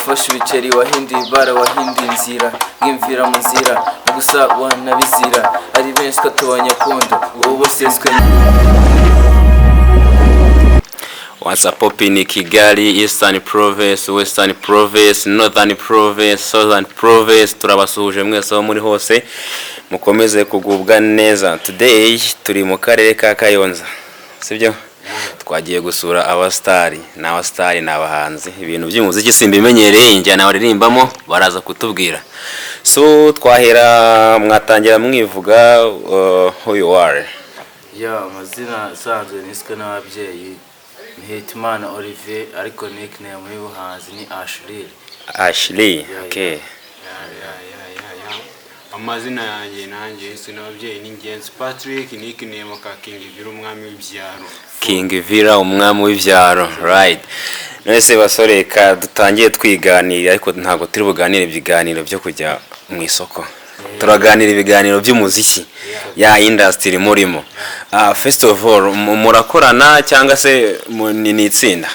wafashe ibiceri wahinduye ibara wahinduye inzira nk'imvira mu nzira gusa wanabizira ari benshi twatubanyakunda ubu boseswe What's up in Kigali, Eastern Province, Western Province, Northern Province, Southern Province. Turabasuhuje mwese aho muri hose mukomeze kugubwa neza. Today turi mu karere ka Kayonza, sibyo? Twagiye gusura abastari n'abastari n'abahanzi ibintu by'umuziki simbimenyereye njyana baririmbamo baraza kutubwira. So twahera mwatangira mwivuga who you are. Amazina asanzwe niswe n'ababyeyi Hitman Olivier ariko nickname y'ubuhanzi ni Ashley. Okay. Amazina yanjye nanjye sinababyeyi ni Ngenzi Patrick nickname ka King Vira umwami w'ibyaro. King Vira umwami w'ibyaro, right. Nese basore ka dutangiye twiganira ariko ntago turi buganire ibiganiro byo kujya mu isoko. Turaganira ibiganiro by'umuziki ya industry murimo. First of all murakorana cyangwa se ni itsinda?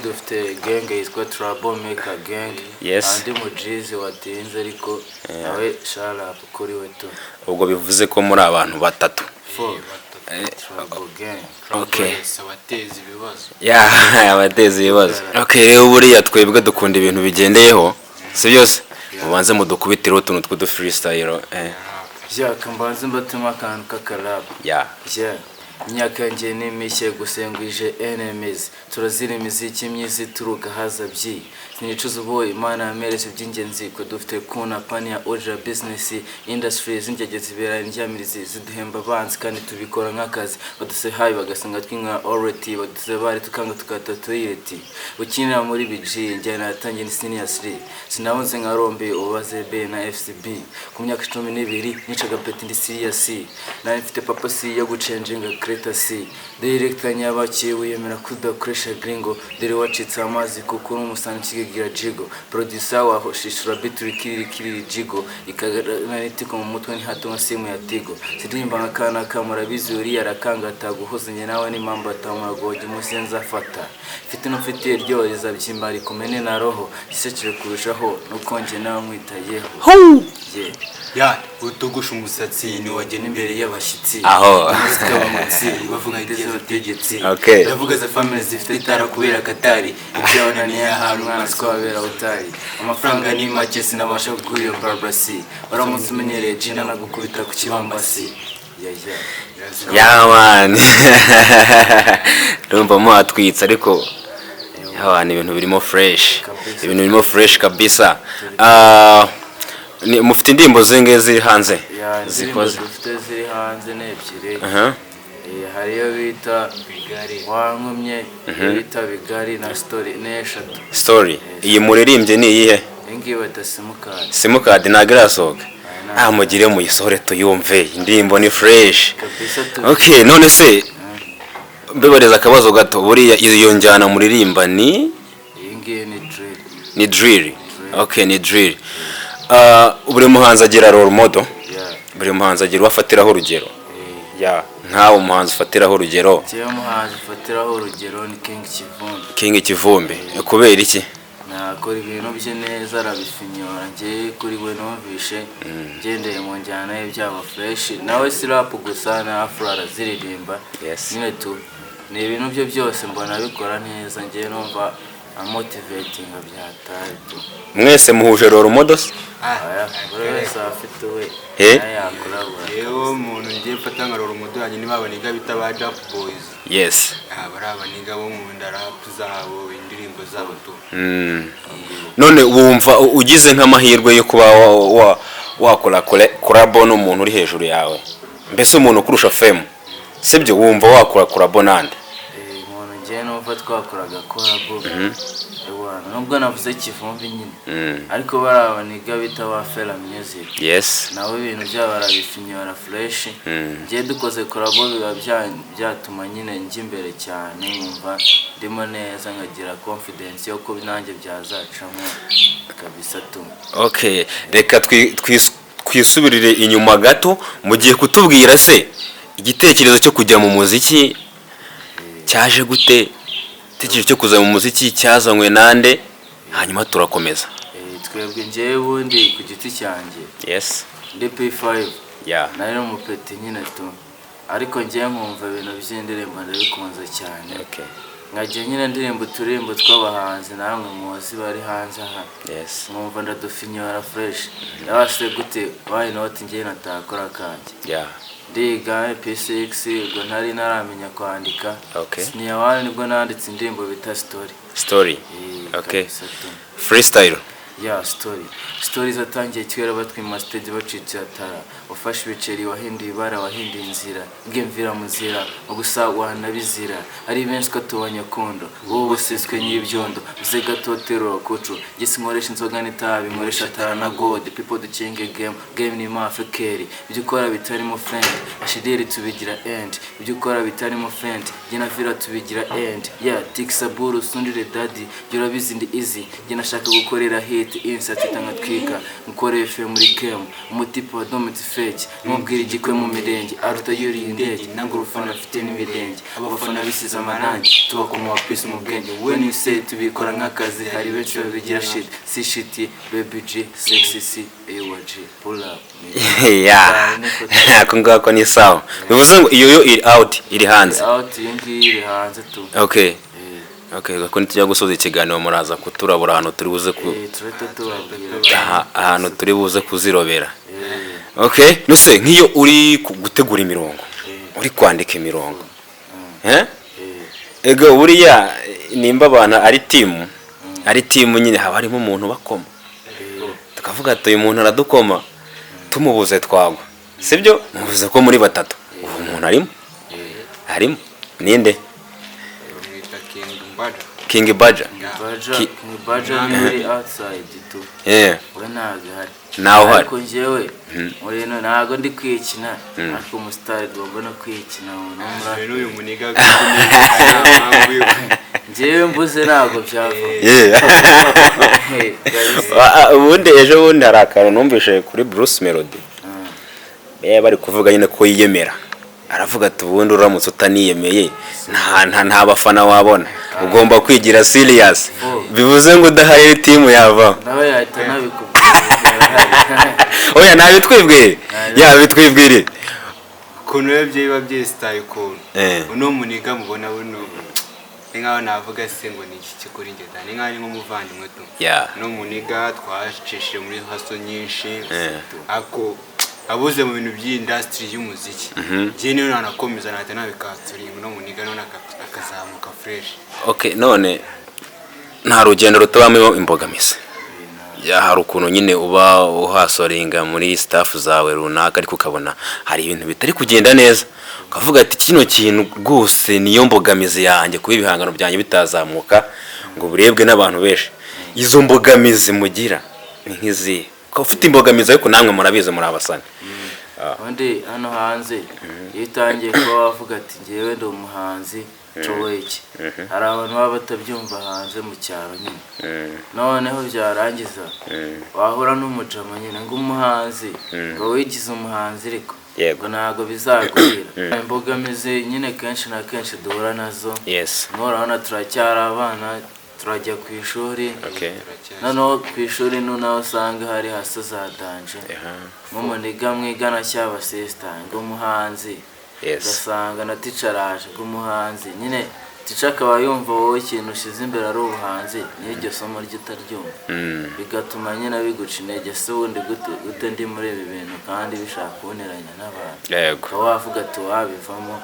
Dufite gang yitwa Trouble Maker Gang. Yes. Andi mujizi watinze ariko nawe sharap kuri we tu. Ubwo bivuze ko muri abantu batatu. Trouble Gang. Okay. Abatezi ibibazo. Abatezi ibibazo. Okay, rero buriya twebwe dukunda ibintu bigendeyeho. Si byose? Mubanze mudukubitira utuntu tw'udu freestyle. Kambanze mbatuma akantu k'akarap. Imyaka yanjye nimishye gusengwije enemies turazira imiziki myiza ituruka haza byi sinicuza ubo Imana yamerese by'ingenzi ko dufite kuna pani ya Oja business industry z'ingege zibera indyamirizi ziduhemba abanzi kandi tubikora nk'akazi baduse hayi bagasanga twinka already baduse bari tukanga tukatatoyeti ukinira muri BG njyana yatangiye ni seriously sinabonze nka Rombe ubaze B na FCB ku myaka 12 nicaga peti ndi serious na mfite papa si yo gucenjinga Cretasi director nyabaki wiyemera kudakoresha gringo dere wacitse amazi kuko n'umusani kigira jigo producer waho shishura bituri jigo ikaganitiko mu mutwe ni hato nka simu ya Tigo sidimba nkana kamera bizuri yarakanga taguhozanye nawe ni mamba tamuragoje musenza fata fite no fite ryoza byimbari kumene na roho gisekire kurushaho nukonje nawe mwitayeho utugusha umusatsi ni wagena imbere y'abashitsi aho bavuga ndetse bategetse okay bavuga za family zifite itara kubera Katari ibyona ni ahantu mwana twabera utari amafaranga ni make sinabasha kugurira barbasi baramutse umenyereye jina nagukubita ku kibambasi man rumva mo atwitse ariko abantu ibintu birimo fresh kabisa. Mufite indirimbo zenge ziri hanze zikoze ziri hanze n'ebyiri hariyo bita wankumye bita bigari na story iyi muririmbye ni iyihe? Ingi bata Simukad nagirasohoka mugire mu yisohore tuyumve indirimbo ni fresh. Okay, none se mbebareza akabazo gato buriya iyo njyana muririmba ni ingi ni drill. Okay, ni drill. Buri muhanzi agira role model. Buri muhanzi agira wafatiraho urugero. Nkawe umuhanzi ufatiraho urugero. Umuhanzi ufatiraho urugero ni King Kivumbi. Kubera iki? Nakora ibintu bye neza arabifinyora ngiye kuri we numvishe ngendeye mu njyana y'byabo fresh nawe si rap gusa na afro araziririmba. Nyine tu ni ibintu byo byose mbona bikora neza ngiye numva motivating byatari tu. Mwese muhuje role models? Wese afite we yewe umuntu ngiye mfata nka role model yanjye nibabaniga bita ba Jump Boys. Yes. Barabaniga bo mu ndarap zabo indirimbo zabo tu. None wumva ugize nk'amahirwe yo kuba wakora collab n'umuntu uri hejuru yawe mbese umuntu kurusha fame sibyo wumva wakora collab nande? Umuntu ngiye numva twakoraga collab nubwo navuze Kivumbi nyine ariko barabaniga bita ba Fela Music. Yes. Nawe ibintu byabo barabifinyora fresh ngiye dukoze collab biba byatuma nyine njye imbere cyane numva ndimo neza ngagira confidence yo ko nanjye byazacamo kabisa tu. Okay, reka twisubirire inyuma gato mugiye kutubwira se igitekerezo cyo kujya mu muziki cyaje gute? Igitekerezo cyo kuza mu muziki cyazanywe nande? hanyuma turakomeza. Twebwe njyewe ubundi ku giti cyanjye Yes. ndi P5 Yeah. nari n'umupeti nyine tu, ariko njyewe nkumva ibintu by'indirimbo ndabikunze cyane. Okay. Nkagiye nyine ndirimbo uturimbo tw'abahanzi namwe muzi bari hanze aha. Yes. Nkumva ndadufinyora fresh. Yabase gute why not njyewe natakora kanjye. Yeah. Ndiga P6 ubwo ntari naramenya kwandika. Okay. Siniya nibwo nanditse indirimbo bita story. Okay. Freestyle. Yeah, story zatangiye kera batwima stage bacitse atara, ufashe ibiceri wahinduye ibara wahinduye inzira, ngemvira muzira ugusa wanabizira, ari benshi ko tubanya kondo ubu buseswe nyibyondo uze gatotero kucu gisi nkoresha inzoga n'itabi nkoresha atara na god people ducenge game ni mafekeri ibyo ukora bitarimo friend ashideri tubigira end ibyo ukora bitarimo friend gena vira tubigira end yeah tiksaburu sundire daddy jurabizi ndi easy gena shaka gukorera hit insert tangatwika mukore FM muri game umutipo wa domiti fake mubwira igikwe mu mirenge aruta yuri indege nango urufana afite n'ibirenge abafana bisiza amarangi tubakoma wa peace mu bwenge when you say tubikora nk'akazi hari benshi babigira shit si shit baby G sexy C AYG pull up Yeah. Akungako ni sawa. Bivuze ngo iyo iri out iri hanze. Out yingi iri hanze tu. Okay. Okay, gakundi tujya gusoza ikiganiro muraza kuturabura ahantu turi buze ku ahantu turi buze kuzirobera. Okay, nuse nk'iyo uri gutegura imirongo, uri kwandika imirongo. Ego buriya nimba abana ari team nyine haba harimo umuntu bakoma. Tukavuga ati uyu muntu aradukoma tumubuze twagwa. Sibyo? Mubuze ko muri batatu. Uwo muntu arimo. Ninde? King Badger. King Badger ni outside tu. Yeah. We naga hari. Naho hari. Ariko njyewe muri no nago ndi kwikina ariko umustar gomba no kwikina rero uyu muniga njyewe mbuze nago byavo. Ubundi ejo bundi hari akantu numvishe kuri Bruce Melody. Bari kuvuga nyine ko yiyemera. Aravuga ati ubundi uramutse utaniyemeye nta bafana wabona ugomba kwigira serious bivuze ngo udahari team yava nawe yahita nabikubwira oya nabitwibwire bitwibwire kuno yabye babye style ko uno muniga mubona buno ingaho navuga se ngo ni iki kuri nge dani nkari nk'umuvandimwe tu no muniga twacishije muri haso nyinshi ako abuze mu bintu by'industry y'umuziki je niyo nanakomeza nahita nabikaturinga no muniga none akazamuka fresh. Okay, none nta rugendo rutabamo imbogamizi hari ukuntu nyine uba uhasoringa muri staff zawe runaka ariko ukabona hari ibintu bitari kugenda neza ukavuga ati kino kintu rwose niyo mbogamizi yanjye kuba ibihangano byanjye bitazamuka ngo burebwe n'abantu benshi. Izo mbogamizi mugira ni nk'izi ko ufite imbogamizi ariko namwe murabize muri abasani wande hano hanze yitangiye ko wavuga ati ngewe ndo umuhanzi Choweki hari abantu baba batabyumva hanze mu cyaro nyine noneho byarangiza wahura n'umujama nyine ngo umuhanzi ngo wigize umuhanzi ariko ngo ntago bizagurira imbogamizi nyine kenshi na kenshi duhura nazo murabona turacyari abana turajya ku ishuri noneho ku ishuri naho usanga hari hasa za danje nk'umuniga mwigana cyaba sister ngo umuhanzi gasanga na ticaraje umuhanzi nyine tica akaba yumva wowe ikintu ushize imbere ari ubuhanzi n'iryo somo ry'utaryumva bigatuma nyine biguca intege se wundi gute ndi muri ibi bintu kandi bishaka kuboneranya n'abantu ukaba wavuga ati wabivamo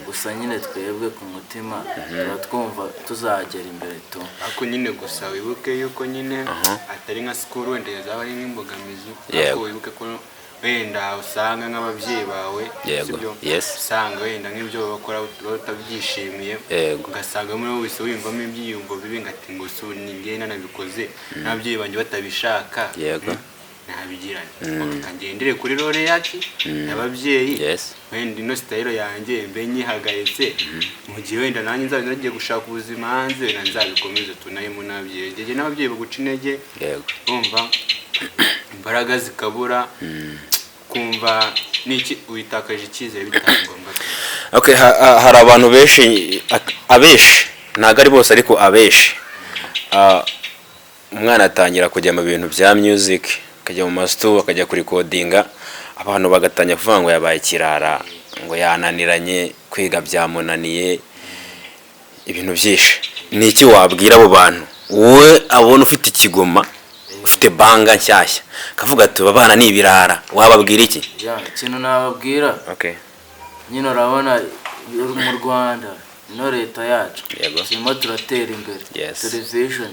gusa nyine twebwe ku mutima tuba twumva tuzagera imbere tu ako nyine gusa wibuke yuko nyine atari nka school wenda zaba ari nk'imbogamizi ariko wibuke ko wenda usanga nk'ababyeyi bawe sibyo usanga wenda nk'ibyo bakora batabyishimiye ugasanga muri wowe wese wiyumvamo ibyiyumvo bibi ngati ngo se ninjye nanabikoze n'ababyeyi banjye batabishaka ntabigirane ngendere kuri role yacu n'ababyeyi wenda ino style yanjye mbe nyihagaritse mu gihe wenda nanjye nzabe nagiye gushaka ubuzima hanze wenda nzabikomeze tunayemo n'ababyeyi njye n'ababyeyi baguca intege bumva imbaraga zikabura kumva niki uitakaje icyizere bitangomba. Okay, hari abantu benshi abeshi ntago ari bose ariko abeshi umwana atangira kujya mu bintu bya music akajya mu mastudio akajya kuri recordinga abantu bagatanya kuvuga ngo yabaye kirara ngo yananiranye kwiga byamunaniye ibintu byinshi. Ni iki wabwira abo bantu wowe abona ufite ikigoma ufite banga nshyashya kavuga ati babana ni ibirara wababwira iki? Ikintu nababwira nyine urabona mu Rwanda ino leta yacu turimo turatera imbere television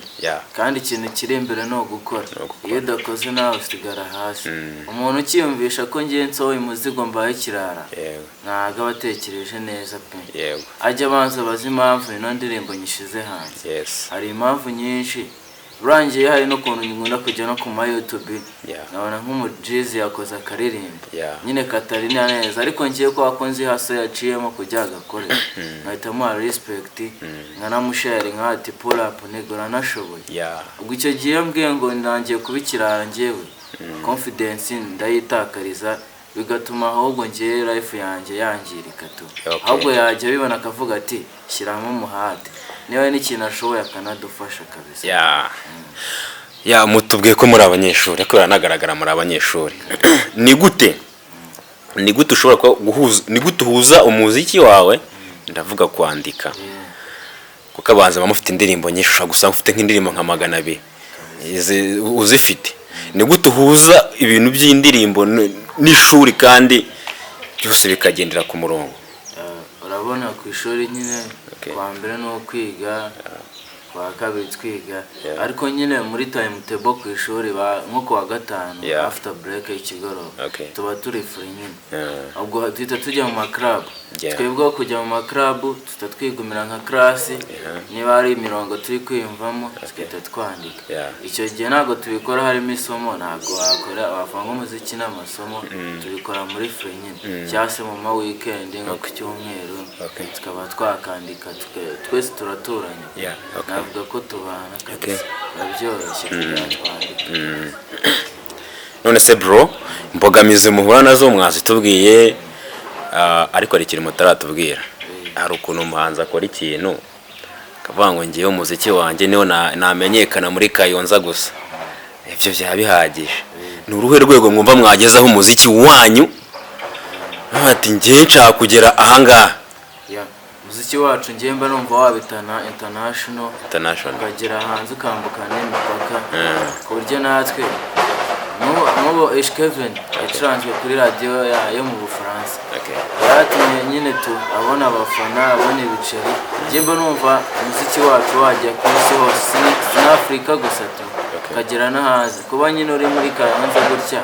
kandi ikintu kiri imbere no gukora. Iyo udakoze nawe usigara hasi. Umuntu ukiyumvisha ko ngiye nsohoye umuzigo mbaye kirara ntago abatekereje neza pe. Ajya abanza bazi impamvu ino ndirimbo nyishize hanze. Hari impamvu nyinshi urangiye hari no kuntu nkunda kujya no ku ma YouTube nabona nk'umujizi yakoze akaririmbo nyine katari neza ariko ngiye ko akonzi haso yaciyemo kujya gakore nkahita mu respect nkanamushare nkati pull up negora nashoboye. Ubwo icyo gihe mbwiye ngo ndangiye kubikirara ngewe confidence ndayitakariza bigatuma ahubwo ngiye life yanjye yangirika tu. Ahubwo yajya bibona akavuga ati shyiramo umuhate niwe n'ikintu ashoboye akanadufasha kabisa. Mutubwiye ko muri abanyeshuri ariko biranagaragara muri abanyeshuri. Ni gute ushobora guhuza ni gute uhuza umuziki wawe ndavuga kwandika kuko abanza bamufite indirimbo nyinshi ushaka gusanga ufite nk'indirimbo nka 200 uzifite. Ni gute uhuza ibintu by'indirimbo n'ishuri kandi byose bikagendera ku murongo? Urabona ku ishuri nyine kwa mbere no kwiga kwa kabiri twiga ariko nyine muri time table ku ishuri nko kwa gatanu after break ikigoroba tuba turi free nyine. Ubwo twita tujya mu club twebwe kujya mu club tutatwigumira nka class niba ari imirongo turi kwiyumvamo twita twandika. Icyo gihe ntago tubikora harimo isomo ntago wakora wavanga umuziki n'amasomo tubikora muri free nyine cyase mu ma weekend nko ku cyumweru tukaba twakandika twese turaturanye. Navuga ko tubana kabisa byoroshye twandika. None se bro imbogamizi muhura nazo mwazitubwiye ariko ari kiri mutaratubwira. Hari ukuntu umuhanzi akora ikintu akavuga ngo ngiye umuziki wanjye niho namenyekana muri Kayonza gusa ibyo bya bihagije. Ni uruhe rwego mwumva mwagezaho umuziki wanyu ati ngiye nshaka kugera ahangaha? Umuziki wacu ngiye mba numva wabitana international ukagera hanze ukambuka n'imipaka ku buryo natwe n'ubu Kevin yacuranzwe kuri radio yo mu Bufaransa. Yatumye nyine abona abafana abona ibiceri. Ngiye mba numva umuziki wacu wajya ku isi hose na Afrika gusa ukagera no hanze. Kuba nyine uri muri Kayonza gutya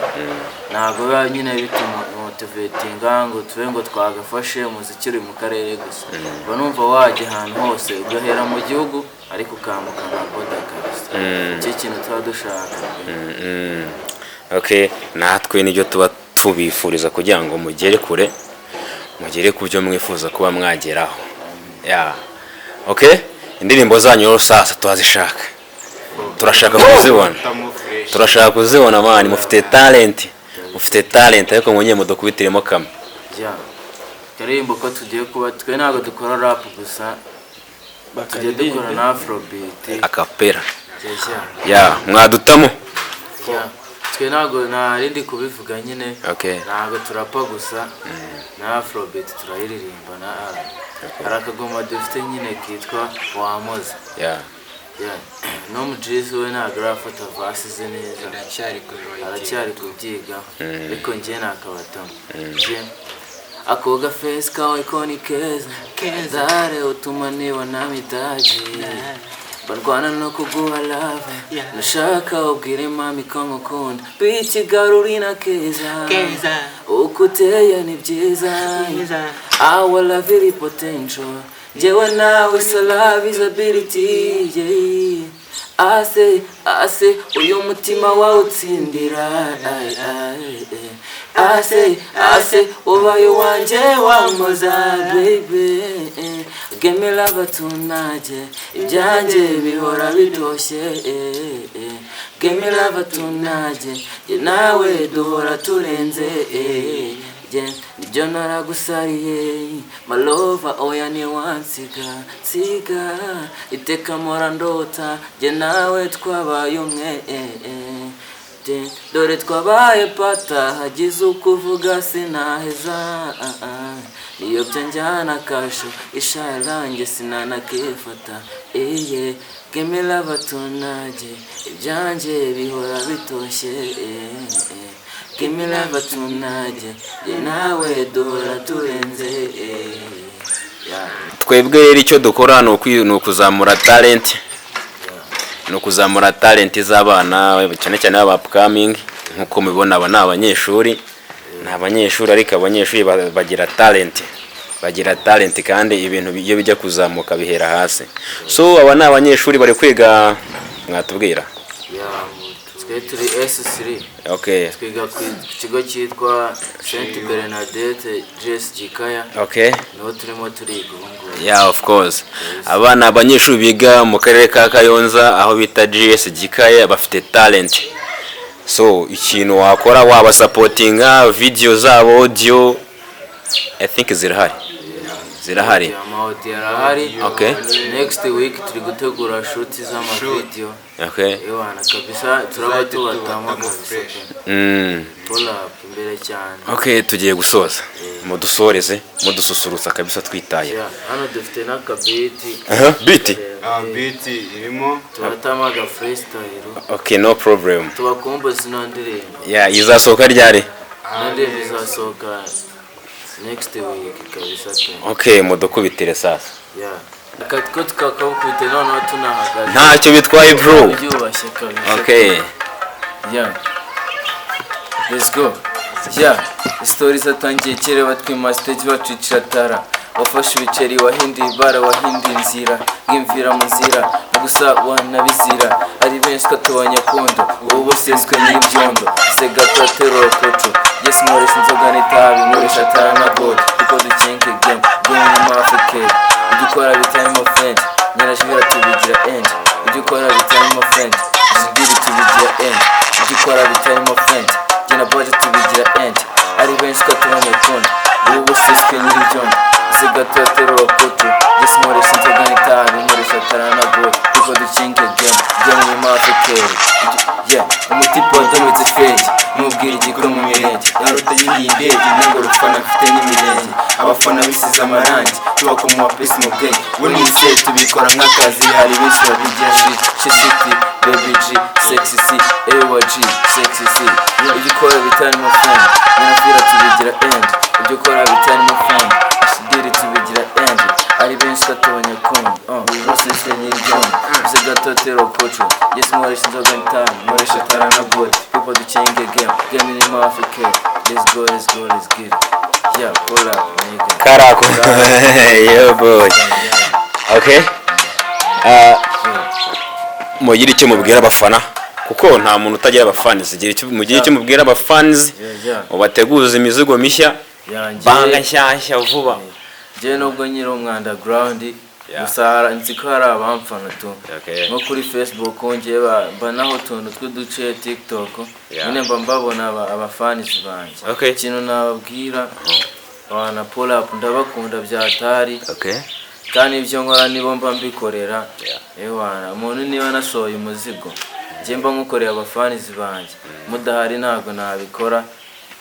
ntago biba nyine bituma motivatinga ngo tuve ngo twagafashe umuziki uri mu karere gusa. Mba numva wajya ahantu hose ugahera mu gihugu ariko ukambuka na boda kabisa. Icyo kintu tuba dushaka. Natwe nibyo tuba tubifuriza kugira ngo mugere kure mugere ku byo mwifuza kuba mwageraho. Indirimbo zanyu sasa twazishaka turashaka kuzibona mani. Mufite talent ariko mwenye mudokubitiremo kamwe. Karimbo ko tugiye kuba twe ntago dukora rap gusa tugiye dukora na afrobeat akapera. Mwadutamo twe ntago narindi kubivuga nyine ntago turapa gusa na afrobeat turayiririmba na hari akagoma dufite nyine kitwa Wamoze. No mujizi we ntago arafata vasi ze neza aracyari kubyiga ariko ngiye nakabatamo. Akoga face kawe koni keza dare utuma nibona mitaji barwana no kuguha love nashaka ubwire mami ko nkukunda bici garurina keza ukuteye ni byiza our love very potential jewe nawe so love is ability ase uyu mutima wawutsindira ase ubaye wanje Wamoza baby give me love tonight ibyanjye bihora bidoshye give me love tonight nawe duhora turenze nibyo naragusariye malova oya ntiwansiga siga iteka mpora ndota jye nawe twabaye umwe dore twabaye pata hagize ukuvuga sinaheza niyo byanjyana kasho isharange sinanakifata gemela batunage ibyanjye bihora bitoshye gemela batunage jye nawe duhora turenze twebwe rero icyo dukora ni ukuzamura talent no kuzamura talent z'abana cyane cyane aba upcoming nkuko mubibona aba n'abanyeshuri ariko abanyeshuri bagira talent kandi ibintu iyo bijya kuzamuka bihera hasi. So aba n'abanyeshuri bari kwiga mwatubwira twe turi S3 okay twiga ku kigo cyitwa Saint Bernadette JS Gikaya okay no turimo turiga yeah of course abana abanyeshuri biga mu karere ka Kayonza aho bita JS Gikaya bafite talent. So ikintu wakora waba supportinga video zabo audio I think zirahari okay next week turi gutegura shoot z'ama video okay ewana kabisa turaba tubatama pull up imbere cyane okay tugiye gusoza mudusoreze mudususurutsa kabisa twitaye hano dufite n'akabiti beat irimo tubatama ga freestyle okay no problem tubakomboze n'indirimbo izasohoka ryari n'indirimbo izasohoka next week kabisa okay mudukubitire sasa ko tukakubite noneho tunahagaze ntacyo bitwaye bro byubashye kabisa okay let's go stories zatangiye kera batwima stage bacicira tara wafashe ibiceri wahinduye ibara wahinduye inzira nk'imvira mu nzira gusa wanabizira ari benshi katubanya kondo ubu boseswe n'ibyondo segato terror kocho yes nkoresha inzoga n'itabi nkoresha tara na gold kuko dukenke game mu Africa udukora bitarimo friend nyarashimira tubigira end udukora bitarimo friend zibiri tubigira end udukora bitarimo friend jina budget tubigira end ari benshi katubanya kondo ubu boseswe n'ibyondo segato terror kocho yes nkoresha inzoga n'itabi nkoresha tara na gold kuko dukenke game mu Africa umutipo wadometse fenge mubwira igikora mu mirenge yaruta y'iyi ndege nango rufana mfite n'imirenge abafana bisize amarangi tubako mu mapesi mu bwenge we n'ise tubikora nk'akazi hari benshi babigira shishiti baby G sexy C AYG sexy C ibyo ukora bitarimo friend nyarafira tubigira end ibyo ukora bitarimo friend ashidiri tubigira end ari benshi katubanya kondo bose senyiri byombi bize gatotero kocho yes nkoresha inzoga n'itabi nkoresha tara na gold people ducenke game in Africa let's go get it pull up nigga karako yo boy okay mugira icyo mubwira abafana kuko nta muntu utagira abafans mugira icyo mubwira abafans ubateguza imizigo mishya banga nshyashya vuba je nubwo nyiri umwanda ground gusa nziko hari abamfana tu nko kuri Facebook ngiye banaho tuntu tw'uduce TikTok nyine mbabona abafans banje ikintu nababwira wana pull up ndabakunda byatari kandi ibyo nkora nibo mba mbikorera ewana umuntu niba nasohoye umuzigo ngiye mba nkukorera abafans banje mudahari ntago nabikora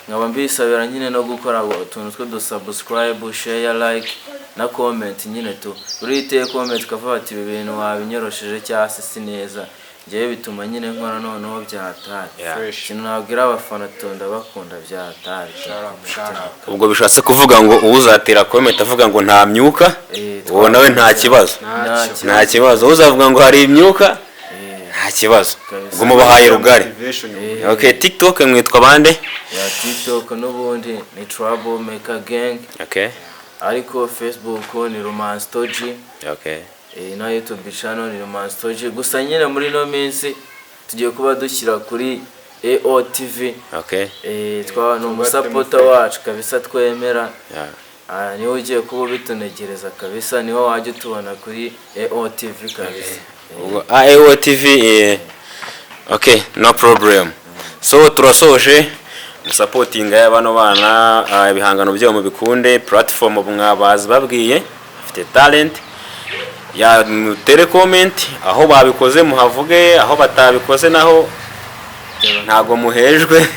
nkaba mbisabira nyine no gukora utuntu tw'udusubscribe share like na comment nyine tu urite comment kavuga ati ibi bintu wabinyorosheje cyase si neza ngiye bituma nyine nkora noneho byatari kintu nabwira abafana tunda bakunda byatari ubwo bishatse kuvuga ngo uzatera comment avuga ngo nta myuka uwo nawe nta kibazo uzavuga ngo hari imyuka nta kibazo ubwo mubahaye rugari okay TikTok mwitwa bande TikTok n'ubundi ni Trouble Maker Gang ariko Facebook ni Romance Toji na YouTube channel ni Romance Toji gusa nyine muri no minsi tugiye kuba dushyira kuri AOTV twa no musupporter wacu kabisa twemera niho ugiye kuba bitunegereza kabisa niho wajye tubona kuri AOTV kabisa AOTV okay no problem so turasoje musapotinga y'abano bana ibihangano byo mu bikunde. Platform mwabazi babwiye afite talent ya mutere comment aho babikoze muhavuge, aho batabikoze naho ntago muhejwe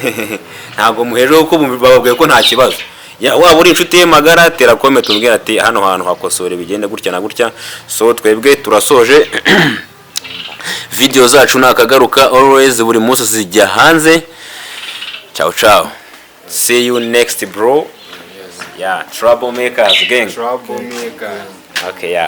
ntago muhejwe kuko bababwiye ko nta kibazo. Waba uri inshuti ye magara tera comment umbwira ati hano hantu hakosore bigende gutya na gutya. So twebwe turasoje video zacu nakagaruka always buri munsi zijya hanze. Ciao ciao, see you next bro. Yeah, troublemakers gang. Troublemakers. Okay, yeah.